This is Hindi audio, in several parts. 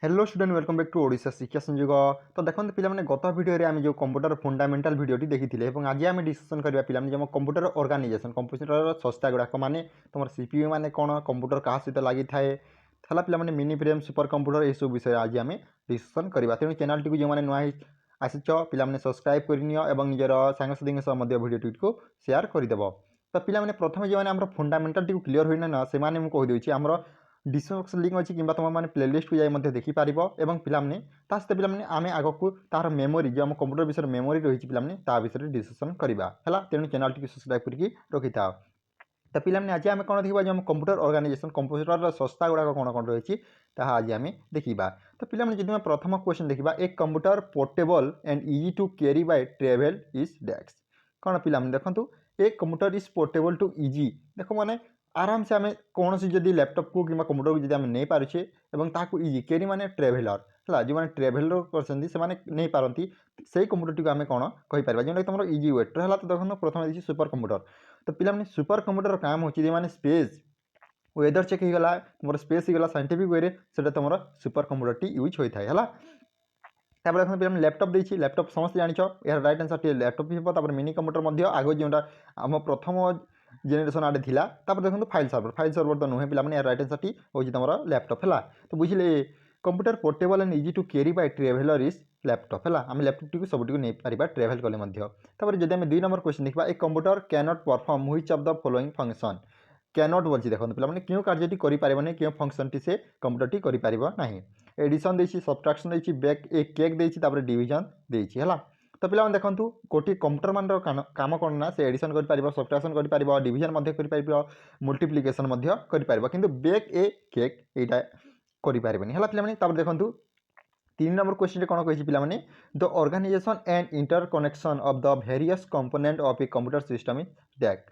Hello student welcome back to Odisha Shiksha Sanyog. तो देखते पे गत भिडियो आम जो कंप्यूटर फंडामेंटाल भिडियोटी देखी आज आम डिस्कसन करवा पे जो कंप्यूटर ऑर्गेनाइजेशन कंप्यूटर संस्था गुड़ाक माने तुम सीपीयू माने कौन कंप्यूटर क्या सहित लगी थाए है पे मिनी फ्रेम सुपर कंप्यूटर यह सब विषय आज आम डिस्कसन करवा। तेणु चैनल टी जो मैंने नुआ आसीच पे सब्सक्राइब करनियो और निजर सांगसाथी भिडियो को शेयर करदेव। तो पे प्रथम जो मैंने फंडामेंटाल टी क्लीयर होना ना से कहीदे आम डिस्क्रिप्शन लिंक अच्छी कि तुम मैंने प्लेलिस्ट को जाए देखिपार और पिलाने पे आम आग को तार मेमोरी जो आम कंप्यूटर विषय मेमोरी रही पिलाने विषय डिस्कसन करवा है। तेणु चैनल टी सब्सक्राइब करके रखी था। तो पिलाने आज आम कौन देखा जो कंप्यूटर ऑर्गेनाइजेशन कंप्यूटर संस्था गुड़ाक कौन कौन रही आज आम देखा। तो पिलाने जब प्रथम क्वेश्चन देखा एक computer portable and easy to carry by travel is dash कौन पिलाने देखो एक computer is portable to easy देख माने आराम से आम कौन सी जदि लैपटॉप को कि कंप्यूटर को जब आम नहीं पारे और इजी कैरी माने ट्रेभेलर है जो मैंने ट्रेभेलर कर पारती से कंप्यूटर टी आम कौन कहीपर जो तुम इजी वेट्र है। तो देखो प्रथम देखिए सुपर कंप्यूटर। तो पिलाने सुपर कंप्यूटर काम होची माने स्पेस वेदर चेक होगा तुम स्पेस होगा साइंटिफिक वे से तुम सुपर कंप्यूटर टी यूज होता है। देखो पे लैपटॉप देखिए लैपटॉप समस्त जान यार राइट आंसर टी लैपटॉप भी हम मिनी कंप्यूटर आगे जोटा आम प्रथम जेनेरेशन आड़े थिला देखो फाइल सर्वर तो नुहे पे राइट आंसर टी हूँ तुम लैपटॉप है। तो बुझे computer portable and easy to carry by traveller is laptop है आम लैपटॉप टी सबुठ नहीं पार ट्रेवल कले। जब आम 2 नंबर क्वेश्चन देखा एक computer can not perform which of the following function cannot बोलती देखो पे क्यों कार्य करें क्यों फंक्शन टी से कंप्यूटर टी करना एडिशन देसी सब्ट्राक्शन देसी बैक एक केक देसी डिविजन देसी है। तो पे देखो गोटे कंप्यूटर मान काम कौन ना से एडिशन कर सब्ट्राक्शन कर डिविजन कर मल्टीप्लिकेशन कर कि बैक ए केक यहाँ करें है। पे देखो 3 नंबर क्वेश्चन कौन कही पे the organisation and interconnection of the various component of a computer system is dash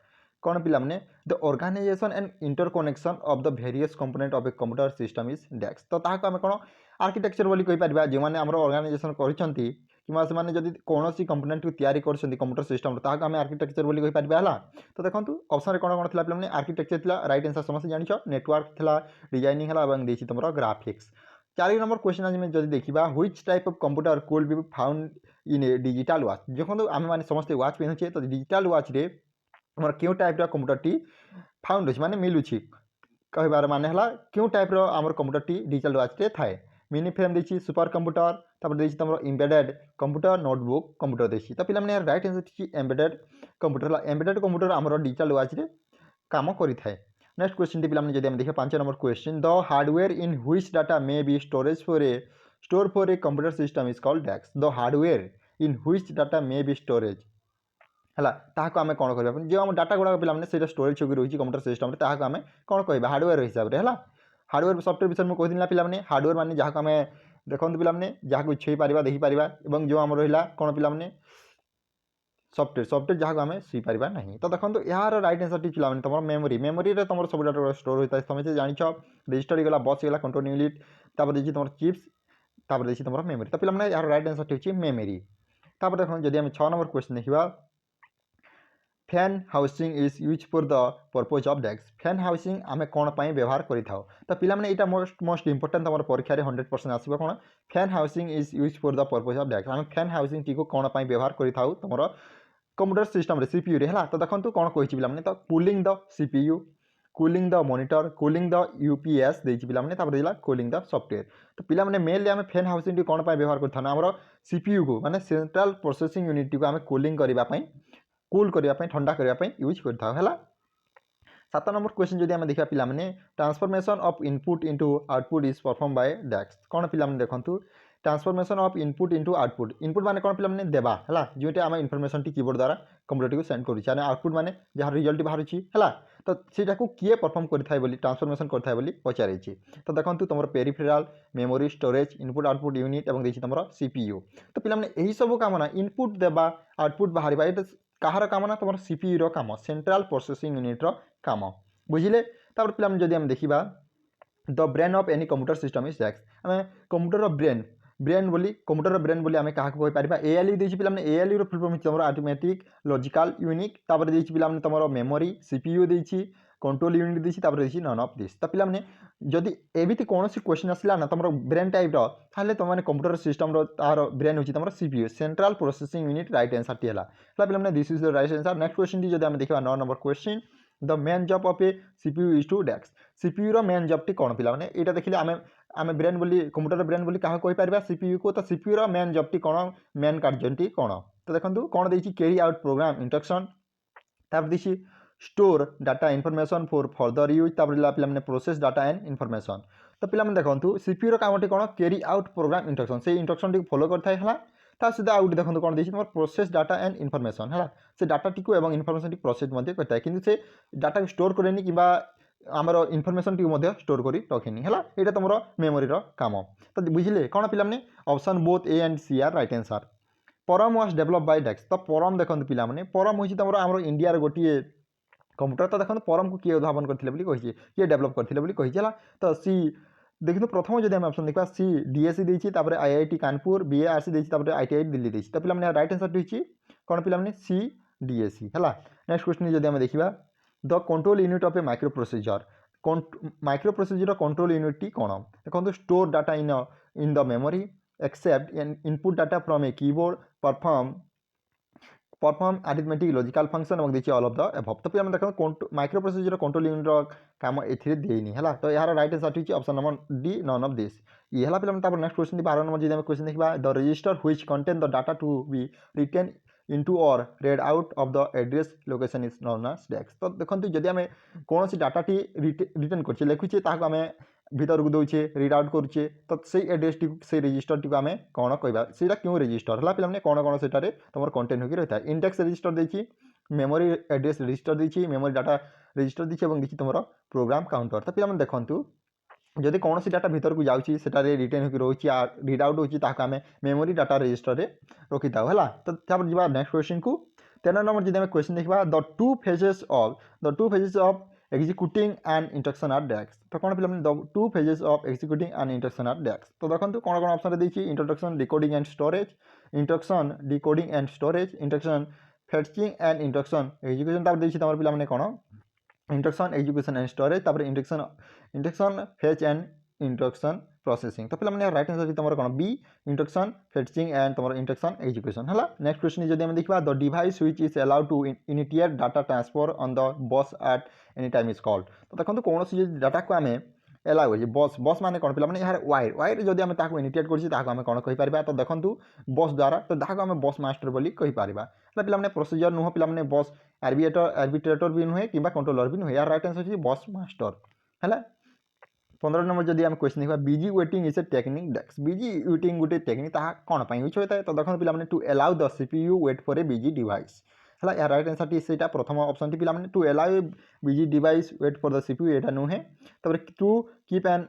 कौन पे the organisation and interconnection of the various component of a computer system is dash. तो आम कौन आर्किटेक्चर बोली कहीपर जो मैंने आम ऑर्गेनाइजेशन करती कि जब कौन सी कंपोनेंट को तैयारी कर कंप्यूटर सिस्टम ताकि आम आर्किटेक्चर बोली कहीपर है। तो देखो ऑप्शन कौन कौन था पे आर्किटेक्चर था राइट आंसर समस्त जान नेटवर्क था डिजाइनिंग है तुम ग्राफिक्स। 4 नंबर क्वेश्चन आज जब देखा which type of computer could be found in A digital watch देखो आम मैंने समस्त वाच पिंधुचे तो डिजिटल वाच रे हमारे क्यों टाइप कंप्यूटर टी फाउंड हो मिलूँ कहबार माने क्यों टाइप आम कंप्यूटर टी डिजिटल वाच रे थाए मिनी फ्रेम देखिए सुपर कंप्यूटर देखिए तुम एम्बेडेड कंप्यूटर नोटबुक कंप्यूटर देखिए। तो पे right answer embedded computer embedded computer आम डिजिटल वाच रे काम करें। नेक्स्ट क्वेश्चन पे जब देखिए 5 number question the hardware in which data may be store for a computer system is called desk the hardware in which data may be storage है आम कौन कह जो आम डाटा गुड़ाक पे स्टोरेज होगी रही कंप्यूटर सिस्टम आम कौन कह हार्डवेयर हिसाब से है। हार्डवेयर सफ्टवेयर विषय में कहती पे हार्डवेयर मान जहाँ आम देखते पे जहाँ इच्छा पार देखिपार और जो आम रहा कौन पे सफ्टवेयर जहाँ आम शुईपार ना। तो देखो यार राइट आंसर टी पे तुम मेमोरी मेमोरी तुम सब डाटा स्टोर होता है तुम जान रजिस्टर गला बस गला कंट्रोल यूनिट देखिए तुम चिप्स देखिए तुम मेमोरी। तो पे यार राइट आंसर टी मेमोरी। देखो जब आम 6 नंबर क्वेश्चन देखा fan housing is use for the purpose of desk fan housing आम कौन पर व्यवहार करें। तो पे यहाँ मोस्ट इंपोर्टेंट तुम परीक्षा 100% आसो कौन fan housing is use for the purpose of desk आम फैन हाउसिंग टी को कौन पर व्यवहार करें तुम कंप्यूटर सिस्टम सीपीयू है। तो देखो कौन कही पे तो cooling the CPU cooling the monitor cooling the UPS पे कूलिंग द सॉफ्टवेयर। तो पे मेनली आम फैन हाउसिंग टी कौन पर व्यवहार करता आम सीपीयू को माने सेंट्रल प्रोसेसिंग यूनिट को आम कूलिंग करने कूल करने ठंडा करने यूज करता है। 7 नंबर क्वेश्चन जब आम देखा पे transformation of input into output is perform by desk कौन पे देखो transformation of input into output माने कौन पे देवा है जो आम इनफॉरमेशन टी कीबोर्ड द्वारा कंप्यूटर को सेंड करें आउटपुट माने जहाँ रिजल्ट बाहर है। तो सीटा को किए परफॉर्म करता ट्रांसफॉर्मेशन करता पचार। तो देखो तुम peripheral memory storage input output unit और देखिए तुम सीपीयू। तो पे यही सब काम ना इनपुट देवा आउटपुट बाहर ये कहार काम ना तुम सीपीयू काम सेंट्रल प्रोसेसिंग यूनिट काम बुझिले। पे जब आम देखा the brain of any computer system is desk आम कंप्यूटर ब्रेन ब्रेन बोली कंप्यूटर ब्रेन बोली आम क्या कहीपर एएलयू देखिए पे एएलयू फुल फॉर्म तुम ऑटोमेटिक लॉजिकल यूनिक देखिए पे तुम मेमोरी सीपीयू देखिए कंट्रोल यूनिट देछि तापर देछि नन ऑफ दिस। तो पिला माने जदि एबिति कोनोसी क्वेश्चन आसिला ना तमरो ब्रेन टाइप रो ताले तुम माने कंप्यूटर सिस्टम रो तार ब्रेन होछि तमरो CPU central processing unit right answer टी हला पिला माने this is the right answer. Next question टी जदि हम देखिबा 9 number question the main job of a CPU is to dash CPU रो मेन जॉब टी कोन पिला माने एटा देखिले आमे ब्रेन बोली कंप्यूटर ब्रेन बोली काहा कोइ परबा सीपीयू को। तो सीपीयू रो मेन जॉब टी कोन मेन कार्य टी कोन तो देखंतु कोन देछि कैरी आउट प्रोग्राम इंस्ट्रक्शन तापर देछि store data information for further use तापर पिला माने प्रोसेस डाटा एंड इनफॉरमेशन। तो पिला माने देखंतु सीपीयू रो कामटी कोन कैरी आउट प्रोग्राम इंस्ट्रक्शन से इंस्ट्रक्शन टी फॉलो करथाय हला ता सीधा आउट देखंतु कोन देछि तमर प्रोसेस डाटा एंड इनफॉरमेशन हला से डाटा टी को एवं इनफॉरमेशन टी प्रोसेस मध्ये करथाय किंतु से डाटा स्टोर करेनी किबा आमर इनफॉरमेशन टी मध्ये स्टोर करी रखेनी हला एटा तमरो मेमोरी रो काम। तो बुझिले कोन पिला माने option both A and C are right answer. Param was develop by dash. तो परम देखंतु पिला माने परम होछि तमरो आमर इंडिया रो गोटिए कंप्यूटर। तो देखो परम को किए उद्भावन करथिले बोली कहिछि किए डेवलप करथिले बोली कहिछि हला। तो सी देखिनु प्रथम जदि हम ऑप्शन देखबा सी डीएससी देछि तापर आईआईटी कानपुर बीएआरसी देछि तापर आईटीआई दिल्ली देछि। तो पिला माने राइट आंसर होछि कोन पिला माने सी डीएससी हला। नेक्स्ट क्वेश्चन जदि हम देखिबा the control unit of a microprocessor microprocessor control unit टी कोन देखंतु store data in the memory accept an input data from a keyboard perform arithmetic logical function और देखिए ऑल ऑफ द एबव। तो पिला देखो माइक्रो प्रोसेसर कंट्रोल यूनिट रो काम एथिरे देइनी हला। तो यार राइट आंसर होछि option number D none of this ये हला पिला तापर नेक्स्ट क्वेश्चन 12 नंबर जदि हम क्वेश्चन देखबा the register which contain the data to be written into or read out of the address location is known as dash. तो देखंतु जदि हम कोनोसी डाटा टी रिटर्न करछे लिखुछे ताको हम भीतर को दौचे रीड आउट करुचे तो से एड्रेस टी से रजिस्टर टी आम कौन कहवा से क्यों रजिस्टर है पे कौन कौन से तुम कंटेन्ट होकर रही है इंडेक्स रजिस्टर देखी मेमोरी एड्रेस रजिस्टर देखी मेमोरी डाटा रजिस्टर देखी और देखी तुम प्रोग्राम काउंटर। तो पे देखूँ जदि कौन सी डाटा भीतर को जाऊँगी से रिटर्न होकर रोचे रीड आउट होमें मेमोरी डाटा रजिस्टर रखी था है। तो जा नेक्स्ट क्वेश्चन को 13 नंबर जब क्वेश्चन देखा the two phases of executing an instruction at DEX। तो कौन पे the two phases of executing an instruction at DEX। तो देखो कौन कौन ऑप्शन देखिए introduction decoding and storage instruction decoding and storage instruction fetching and instruction execution तापर देखिए तुम पे कौन इंस्ट्रक्शन एग्जीक्यूशन एंड स्टोरेज तापर instruction fetch and instruction processing. तो पे राइट आंसर तुम कौन बी इंस्ट्रक्शन फेचिंग एंड तुम इंस्ट्रक्शन एग्जीक्यूशन है। नेक्स्ट क्वेश्चन जब हम देखा the device which is allowed to initiate data transfer on the bus at any time is called. तो देखो कौन सी डाटा को आम एलाउ हो बस बस मान कौन पे यार वायर वायर जब आम इनिशिएट कर कौन कहीपर। तो देखो बस द्वारा तो जहाँ आम बस मास्टर बोली कहीपर पे प्रोसीजर नुह पे बस आर्बिट्रेटर भी नुहे कि कंट्रोलर भी नुहे यार राइट आंसर बस मास्टर है। 15 नंबर जब आम क्वेश्चन देखा busy waiting is a technique dash busy waiting गोटे टेक्निक कौन यूज होता है। तो देखो पे to allow the CPU wait for a busy device है यार राइट आंसर टी से प्रथम ऑप्शन टी पे to allow a busy device wait for the CPU यहाँ नुहे तब to keep an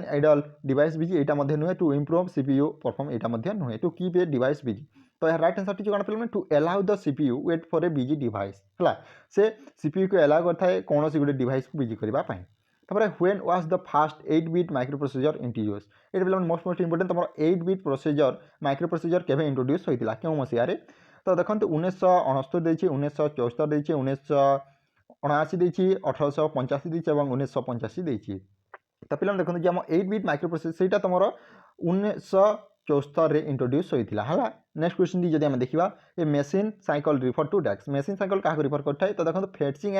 idle device busy यहाँ नुहे टू इम्प्रूव सीपीयू परफॉर्म यहाँ नुहे to keep a device busy. तो यार राइट आंसर टी कौन पे to allow the CPU wait for a busy device है से सीपीयू को एलाउ करता है कौन सी गोटे डिवाइस को बिजी करने तापर when was the fast 8-bit micro processor introduce ये पे मोस्ट इंपोर्टेंट तुम 8-bit प्रोसेसर माइक्रो प्रोसेसर केवे इंट्रोड्यूस होता क्यों मसीह। तो देखो 1969 देखिए 1974 देखिए 1979 देखिए 1885 देखिए और 1985 देखिए। तो पे देखो जो 8-bit माइक्रो प्रोसेसर से तुम 1974 इंट्रोड्यूस होता है। नेक्स्ट क्वेश्चन जब आम देखा a machine cycle refer to dash machine cycle क्या रिफर करता है। तो देखो fetching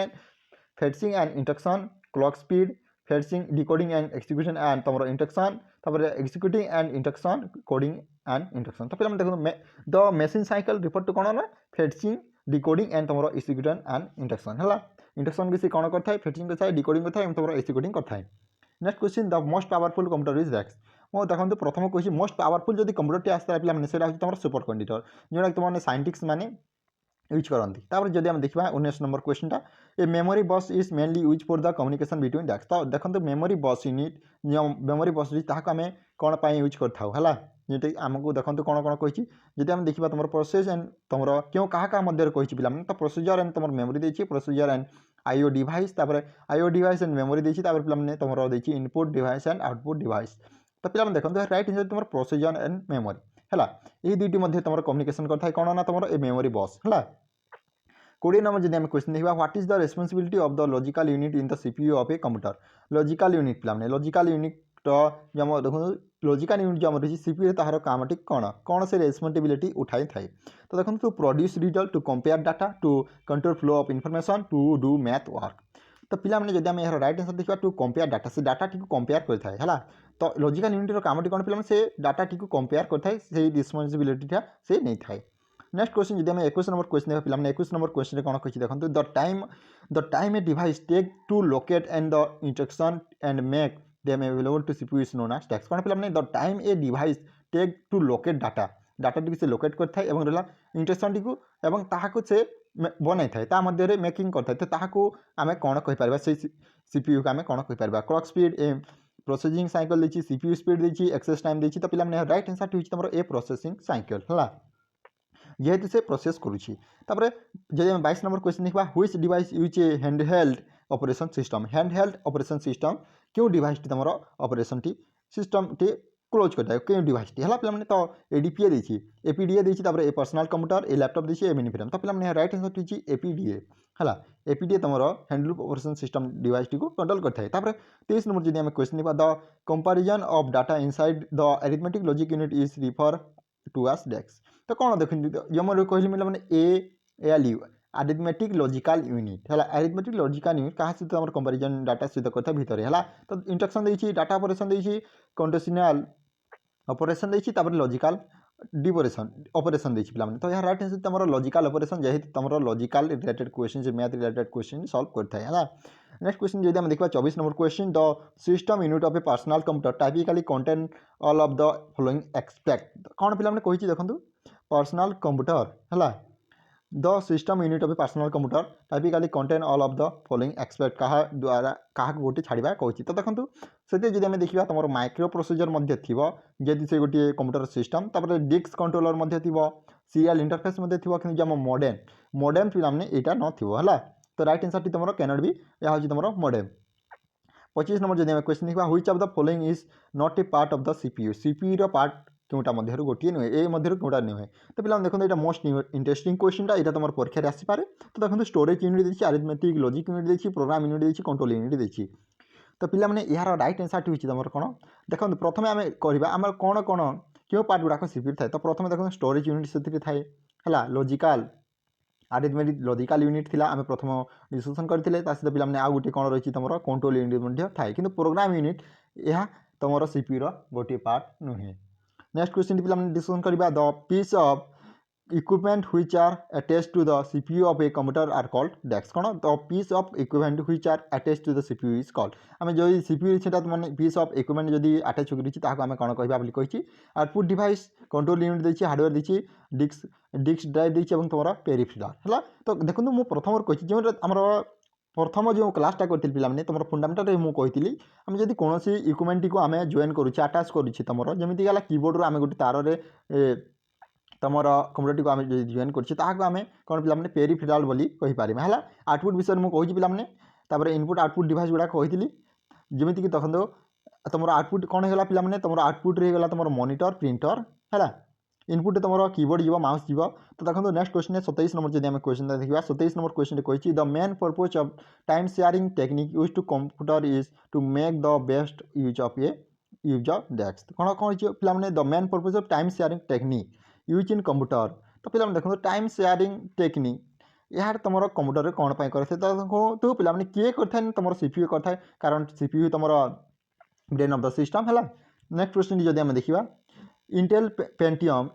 and instruction clock speed fetching decoding and execution and तुम इंस्ट्रक्शन तापर executing and instruction coding and instruction. तो पे देखो the machine cycle refer to कौन ना फेचिंग डिकोडिंग एंड तुम एक्सिक्यूशन एंड इंस्ट्रक्शन है। इंस्ट्रक्शन भी कौन करता है फेचिंग करता है डिकोडिंग करता है तुम एक्सिक्यूटिंग करता है। Next question the most powerful computer is desk मैं देखो प्रथम क्वेश्चन मोस्ट पावरफुल जब कंप्यूटर आसता है पे तुम सुपर कंप्यूटर जोटा तुम साइंटिस्ट मैंने यूज करती। जब हम देखा 19 नंबर क्वेश्चन ए मेमोरी बस is mainly use for the communication between desk. तो देखो मेमोरी बस यूनिट जो मेमोरी बस आम कौन पर यूज कर जी आमको देखो कौन कौन कही जब हम देखा तुम प्रोसेस एंड तुम क्यों क्या मध्य कही पे तो प्रोसीजर एंड तुम मेमोरी देखिए procedure and IO device IO device and memory देखिए पे तुम देखिए input device and output device. तो पे देखो राइट आंसर तुम प्रोसीजर एंड मेमोरी है ये दुईटी तुम कम्युनिकेशन करता है कौन ना तुम ए मेमोरी बस है। 20 नंबर जब क्वेश्चन देखा what is the responsibility of the logical unit in the CPU of a computer logical unit पे लॉजिकल यूनिट जो देखो लॉजिकल यूनिट जो रही सीपीयू तार कामटी कौन कौन से रेस्पॉन्सिबिलिटी उठाई थाए तो देखो to produce result to compare data to control flow of information to do math work तो पिलाने जब आम यार राइट आंसर देखा टू कंपेयर डाटा से डाटा टी कंपेयर करता है तो लॉजिकल यूनिट कामटी कौन पिलाने से डाटा टी कंपेयर करता है से रिस्पॉन्सिबिलिटीटा से नहीं थाए नेक्स्ट क्वेश्चन जब 21 नंबर क्वेश्चन देखा पिलाने 21 नंबर क्वेश्चन कौन कही देखो the time a device take to locate and the instruction and make them available to CPU is known as dash कौन पिलाने the time a device take to locate data data से लोकेट करता है रहा इंस्ट्रक्शन टी ताकू से बनाई था मध्य मेकिंग करता है तो ताकू आम कौन कहीपर से सीपीयू को आम कौन कहीपर क्लॉक स्पीड प्रोसेसिंग साइकिल देखिए सीपीयू स्पीड देखिए एक्सेस टाइम देखिए तो पिलाने राइट आंसर होची तुम ए प्रोसेसिंग साइकिल है जेहेतु से प्रोसेस करुँची जब 22 नंबर क्वेश्चन देखा which device use A handheld operation system handheld operation system क्यों डिवाइस तुम operation T system T close करता है क्यों डिवाइस टी है पे तो एडीपीए देखिए एपीडीए देखिए ए पर्सनल कंप्यूटर ए लैपटॉप देखिए ए मिनी फ्रेम तो पे राइट आंसर होची एपीडीए है एपीडीए तुम हैंडल ऑपरेशन सिस्टम डिवाइस टी को कंट्रोल करता है 23 नंबर जब क्वेश्चन देखा the comparison of data inside the arithmetic logic unit is refer to as dash तो कौन देखते जो कहली मैंने एएलयू अरिथमेटिक लॉजिकल यूनिट है अरिथमेटिक लॉजिकल यूनिट क्या सहित आम कंपैरिजन डाटा सहित करता भितर है तो इंस्ट्रक्शन देखिए डाटा ऑपरेशन देखिए कंडीशनल ऑपरेशन देखिए लॉजिकल डिपोरेशन ऑपरेशन देखिए पे तो यहाँ राइट आंसर तुम लॉजिकल ऑपरेशन जेहेतु तुम logical related question math related question solve करता है नेक्स्ट क्वेश्चन जब देखा 24 number question the system unit of A personal computer typically contain all of the following expect कौन पे कही देखो पर्सनल कंप्यूटर है the system unit of A personal computer typically contain all of the following expect क्या द्वारा क्या गोटे छाड़ा कही तो देखो से जब देखा तुम माइक्रो प्रोसीजर जी से गोटे कंप्यूटर सिस्टम डिस्क कंट्रोलर थी सीरियल इंटरफेस थी कि मॉडेम मॉडेम पे यहाँ न तो राइट आंसर तुम कैनट भी यह हूँ तुम मॉडेम 25 नंबर जब क्वेश्चन देखा which of the following is not a part of the CPU part क्योंटा मध्य गोटे नुहे ए मध्य क्योंटा नुहे तो पे देखो यहाँ मोस्ट इंटरेस्टिंग क्वेश्चन यहाँ तुम परीक्षा आसपे तो देखो स्टोरेज यूनिट देखिए अरिथमेटिक लॉजिक यूनिट देखिए प्रोग्राम यूनिट देखिए कंट्रोल यूनिट देखिए तो पे यार राइट आंसर होची तुम कौन देखो प्रथम आम कह कौन कौन क्यों पार्ट गुड़ाक सीपीयू थाए तो प्रथम देखो स्टोरेज यूनिट से थाए है लॉजिकल अरिथमेटिक लॉजिकल यूनिट थिला आम प्रथम डिस्कसन करते सहित पे आउ गोटे कौन रही तुम कंट्रोल यूनिट थाए कि प्रोग्राम यूनिट यह तुम सीपीयू गोटे पार्ट नुहे नेक्स्ट क्वेश्चन पे डिस्कसन करवा the piece of equipment which are attached to the CPU of a computer are called desk कौन the piece of equipment which are attached to the CPU is called आम जो सीपीयू से मैंने पीस ऑफ इक्विपमेंट जब अटैच होकर आम कौन कह कही आउटपुट डिवाइस कंट्रोल यूनिट देखिए हार्डवेयर देखिए डिस्क ड्राइव देखिए तुम पेरिफेराल है तो देखो मुझे प्रथम कही जो आम प्रथम जो क्लासटा करी पे तुम फंडामेंटाल मुझे आम जब कौन इक्विपमेंट को आम जॉइन करुचे आटाच करुचे तुम जमीक गला कीबोर्ड रू आम गोटे तार तुम कंप्यूटर टी आम जॉइन करें कौन पे पेरिफेराल बोली कहीपर है आउटपुट विषय में कही पे इनपुट आउटपुट डिवाइस गुड़ा कही जमीक देखो तुम आउटपुट कौन होगा पे तुम आउटपुट रहीगला तुम मॉनिटर प्रिंटर है इनपुट तुम कीबोर्ड जीव माउस जीव तो देखो नेक्स्ट क्वेश्चन 27 नंबर जब क्वेश्चन देखा 27 नंबर क्वेश्चन कही the main purpose of time sharing technique use to computer is to make the best use of a use of dash कौन कौन पे the main purpose of time sharing technique use in computer तो पे देखो टाइम शेयरिंग टेक्निक यार तुम कंप्यूटर में कौन करते तो पे किए करते तुम सीपीयू करता है कारण सीपीयू तुम ब्रेन ऑफ द सिस्टम है नेक्स्ट क्वेश्चन जब आम देखा Intel Pentium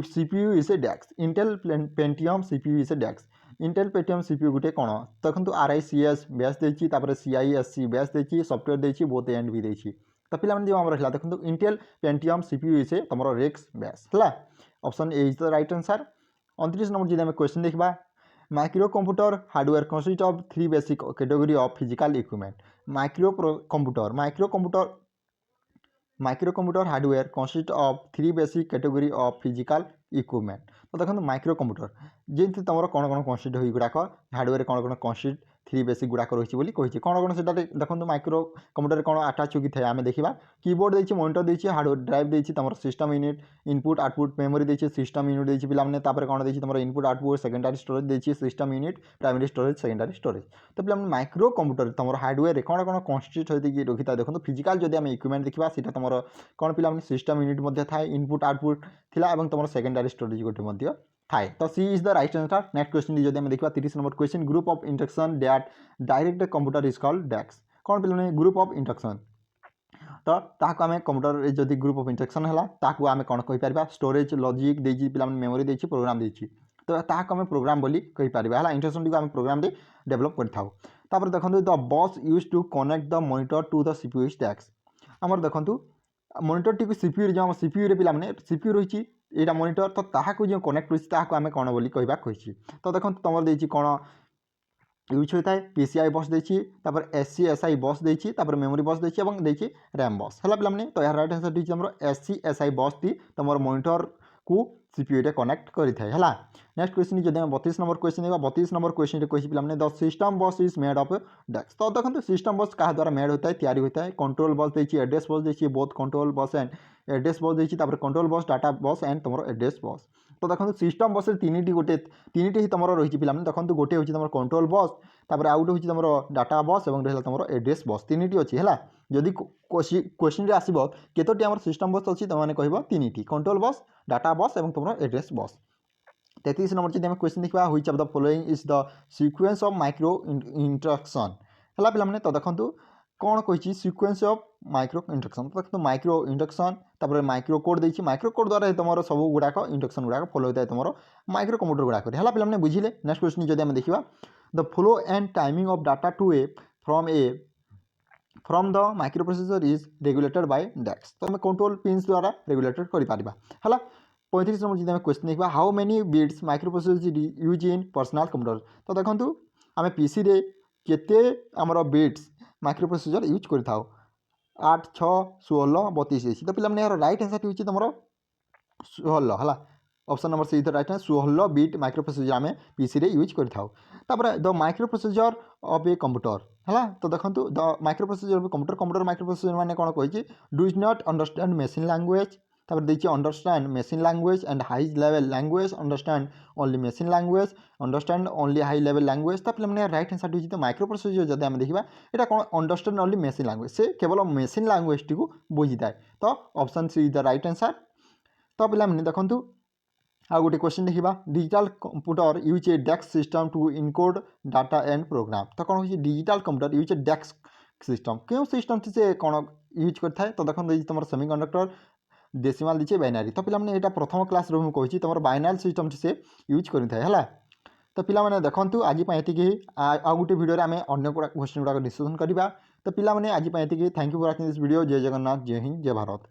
CPU is a desk Intel Pentium CPU is a desk Intel Pentium CPU गोटे कौन देखो RISC बेस देखिए CISC बेस देखिए सॉफ्टवेयर देखिए बोथ एंड भी देखिए तो पे जो आम रहा देखो Intel Pentium CPU is a तुम रेक्स बेस है option A is the right answer 29 number जब आम क्वेश्चन देखा micro computer hardware consist of 3 basic category of physical equipment micro computer hardware consist of 3 basic category of physical equipment तो देखो माइक्रो कंप्यूटर जमी तुम कौन कौन कंसिस्ट हो गुड़ाक हार्डवेयर कौन कौन कंसिस्ट थ्री बेसिक गुड़ाक रही बोली कही कौन कौन से देखो माइक्रो कंप्यूटर कौन आटाच होगी थाए आम देखा कीबोर्ड देती मॉनिटर देती हार्डवेयर ड्राइव देती तुम system unit input output memory देती सिस्टम यूनिट देती पे कौन देती तुम इनपुट आउटपुट सेकेंडरी स्टोरेज देती system unit primary storage secondary storage तो पे माइक्रो कंप्यूटर तुम हार्डवेयर कौन कौन कन्स्टिट्यूट होती रखी था देखो फिजिकाल जब आम इक्विपमेंट देखा सीटा तुम कौन पे सिस्टम यूनिट थाए इनपुट आउटपुट थिला तुम सेकेंडरी स्टोरेज गोटे थाए तो C is the right answer. Next question जब देखा 30 number question group of instruction that direct computer is called desk कौन पे ग्रुप ऑफ इंस्ट्रक्शन तो ताको आम कंप्यूटर जदि ग्रुप ऑफ इंस्ट्रक्शन है ताको आम कौन कहीपर स्टोरेज लॉजिक देती पे मेमोरी देती प्रोग्राम देती तो ताको आम प्रोग्राम बोली कहीपर है इंस्ट्रक्शन टी आम प्रोग्राम दे डेवलप कर देखो the bus use to connect the monitor to the CPU desk आमर देखो मॉनिटर टी सीपीयू जो सीपीयू रे पे सीपीयू रही यहाँ मॉनिटर तो ताकू जो कनेक्ट होती आम कौन बोली कहवा कही तो देखो तुम देती कौन यूज होता है पीसीआई बस देती एससीएसआई बस देती मेमोरी बस देती रैम बस है पे तो यार राइट आंसर दीजिए आम एससीएसआई बस टी तुम मॉनिटर को सीपीयू रे कनेक्ट करें है। नेक्स्ट क्वेश्चन जब 32 नंबर क्वेश्चन देखा 32 नंबर क्वेश्चन कही पे द सिस्टम बस इज मेड ऑफ डेस्क तो देखो सिस्टम बस क्या द्वारा मेड होता है तैयारी होता है कंट्रोल बस देती एड्रेस बस देती both control bus and address bus देती कंट्रोल बस डाटा बस एंड तुम एड्रेस बस तो देखो सिस्टम बस तीन गोटे तीन ही तुम रही पे देखो गोटे हूँ तुम कंट्रोल बस तापर आउ गोटे हूँ तुम डाटा बस और रहा तुम एड्रेस बस तीन अच्छी है जदि क्वेश्चन आसो केतोटी आम सिस्टम बस अच्छी तुमने कह तीन कंट्रोल बस डाटा बस और तुम एड्रेस बस। 33 नंबर जब क्वेश्चन देखा which of the following is the sequence of micro instruction है पे तो देखो कौन कही सीक्वेंस ऑफ माइक्रो इंस्ट्रक्शन तो देखो माइक्रो इंस्ट्रक्शन तापर माइक्रो कोड देती माइक्रो कोड द्वारा तुम सब गुड़ाक इंस्ट्रक्शन गुड़ाक फॉलो होता है तुम माइक्रो कंप्यूटर गुड़ाक है पे बुझे। नेक्स्ट क्वेश्चन जब आम देखा the flow and timing of data to a from the microprocessor is regulated by desk तो आम कंट्रोल पिन्स द्वारा रेगुलेटेड कर है। 35 नंबर जब क्वेश्चन देखा how many bits micro processor use in personal computer तो देखो आम पीसी रे केते आमर बिट्स माइक्रो प्रोसेसर यूज कर 8 6 16 32 तो पे यार राइट आंसर हूँ तुम 16 है option number C right answer 16 bit microprocessor आम पीसी रे यूज कर the microprocessor of a computer है तो देखो the microprocessor of computer microprocessor मैंने कौन कही does not understand machine language देखिए understand machine language and high level language understand only machine language understand only high level language तो पे राइट आंसर हूँ माइक्रो प्रोसेसर जब आम देखा यहाँ कौन अंडरस्टैंड ओनली मशीन लैंग्वेज से केवल मशीन लैंग्वेज टी बुझी थाए तो option C is the right answer. तो पे देखो आ गोटे क्वेश्चन देखा digital computer use a desk system to encode data and program तो कौन हो digital computer use a desk system क्यों सिस्टम से कौन यूज करता है तो देखो तुम सेमीकंडक्टर डेसिमाल दीजिए बाइनारी तो पे यहाँ प्रथम क्लास रू मुझे तुम बाइनारी सिस्टम से यूज करता है तो पे देखो आज ये आ गोटे भिडियो आम अगर क्वेश्चन गुड़ाक डिस्कसन करवा तो पे आज ये thank you for watching this video. जय जगन्नाथ जय हिंद जय भारत।